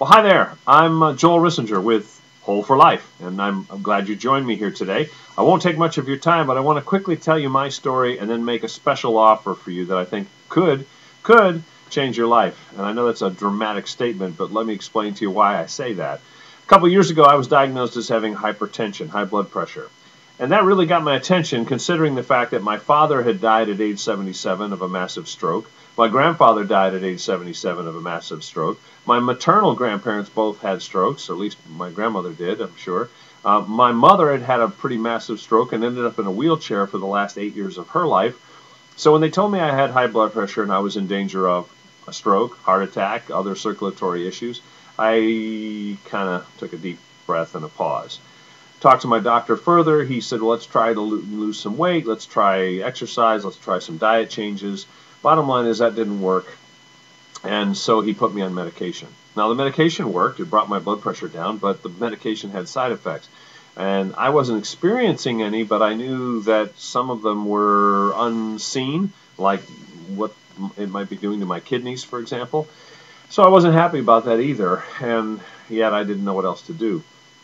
Well, hi there. I'm Joel Rissinger with Whole for Life, and I'm glad you joined me here today. I won't take much of your time, but I want to quickly tell you my story and then make a special offer for you that I think could change your life. And I know that's a dramatic statement, but let me explain to you why I say that. A couple years ago, I was diagnosed as having hypertension, high blood pressure. And that really got my attention, considering the fact that my father had died at age 77 of a massive stroke. My grandfather died at age 77 of a massive stroke. My maternal grandparents both had strokes, or at least my grandmother did, I'm sure. My mother had had a pretty massive stroke and ended up in a wheelchair for the last 8 years of her life. So when they told me I had high blood pressure and I was in danger of a stroke, heart attack, other circulatory issues, I kind of took a deep breath and a pause. Talked to my doctor further. He said, well, let's try to lose some weight. Let's try exercise. Let's try some diet changes. Bottom line is that didn't work. And so he put me on medication. Now, the medication worked. It brought my blood pressure down, but the medication had side effects. And I wasn't experiencing any, but I knew that some of them were unseen, like what it might be doing to my kidneys, for example. So I wasn't happy about that either, and yet I didn't know what else to do.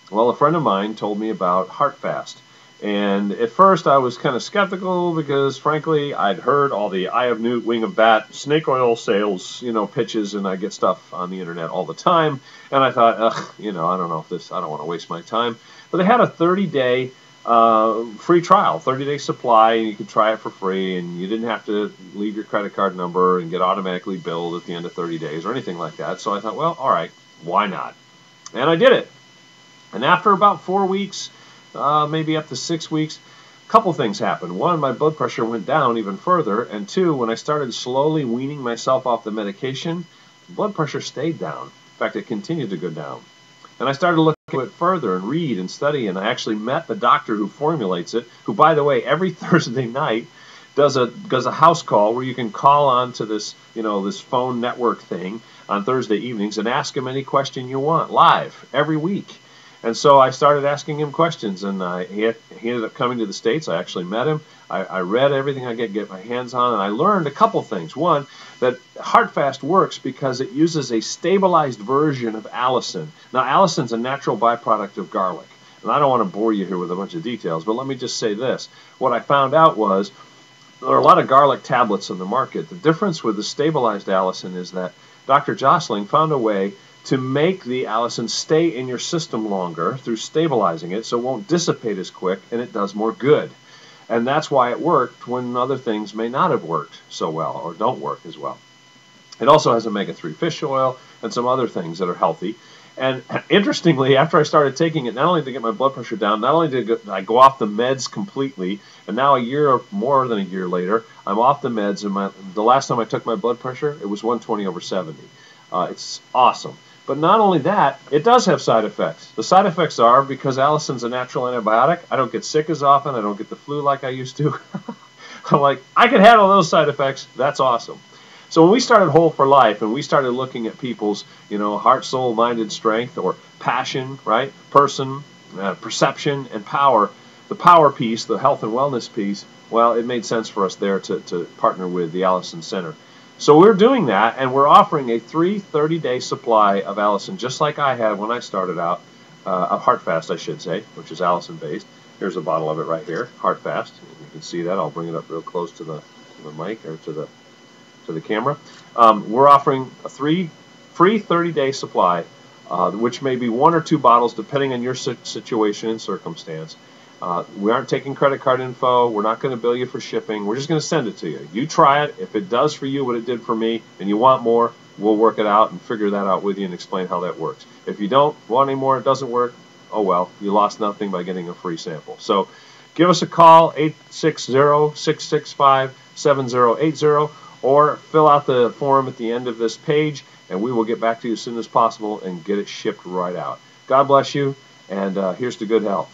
Well, a friend of mine told me about Heartfast. And at first I was kind of skeptical because, frankly, I'd heard all the eye of newt, wing of bat, snake oil sales, pitches, and I get stuff on the internet all the time. And I thought, I don't know if I don't want to waste my time. But they had a 30-day free trial, 30-day supply, and you could try it for free, and you didn't have to leave your credit card number and get automatically billed at the end of 30 days or anything like that. So I thought, well, all right, why not? And I did it. And after about 4 weeks, maybe up to 6 weeks, a couple things happened. One, my blood pressure went down even further. And two, when I started slowly weaning myself off the medication, blood pressure stayed down. In fact, it continued to go down. And I started looking at it further and read and study, and I actually met the doctor who formulates it, who, by the way, every Thursday night does a house call where you can call on to this, this phone network thing on Thursday evenings and ask him any question you want live every week. And so I started asking him questions, and he ended up coming to the States. I actually met him. I read everything I could get my hands on, and I learned a couple things. One, that Heartfast works because it uses a stabilized version of allicin. Now, allicin's a natural byproduct of garlic. And I don't want to bore you here with a bunch of details, but let me just say this. What I found out was there are a lot of garlic tablets on the market. The difference with the stabilized allicin is that Dr. Jostling found a way to make the allicin stay in your system longer through stabilizing it so it won't dissipate as quick and it does more good. And that's why it worked when other things may not have worked so well or don't work as well. It also has omega-3 fish oil and some other things that are healthy. And interestingly, after I started taking it, not only to get my blood pressure down, not only did I go off the meds completely, and now a year or more than a year later, I'm off the meds. And the last time I took my blood pressure, it was 120/70. It's awesome. But not only that, it does have side effects. The side effects are, because allicin's a natural antibiotic, I don't get sick as often, I don't get the flu like I used to. I'm like, I can handle those side effects. That's awesome. So when we started Whole for Life and we started looking at people's, heart, soul, mind, and strength, or passion, right, person, perception, and power, the power piece, the health and wellness piece, well, it made sense for us there to partner with the Allicin Center. So we're doing that, and we're offering a 30-day supply of allicin, just like I had when I started out, of Heartfast, I should say, which is allicin-based. Here's a bottle of it right here, Heartfast. You can see that. I'll bring it up real close to the mic or to the camera. We're offering a free 30-day supply, which may be 1 or 2 bottles, depending on your situation and circumstance. We aren't taking credit card info. We're not going to bill you for shipping. We're just going to send it to you. You try it. If it does for you what it did for me and you want more, we'll work it out and figure that out with you and explain how that works. If you don't want any more, it doesn't work, oh well, you lost nothing by getting a free sample. So give us a call, 860-665-7080, or fill out the form at the end of this page, and we will get back to you as soon as possible and get it shipped right out. God bless you, and here's to good health.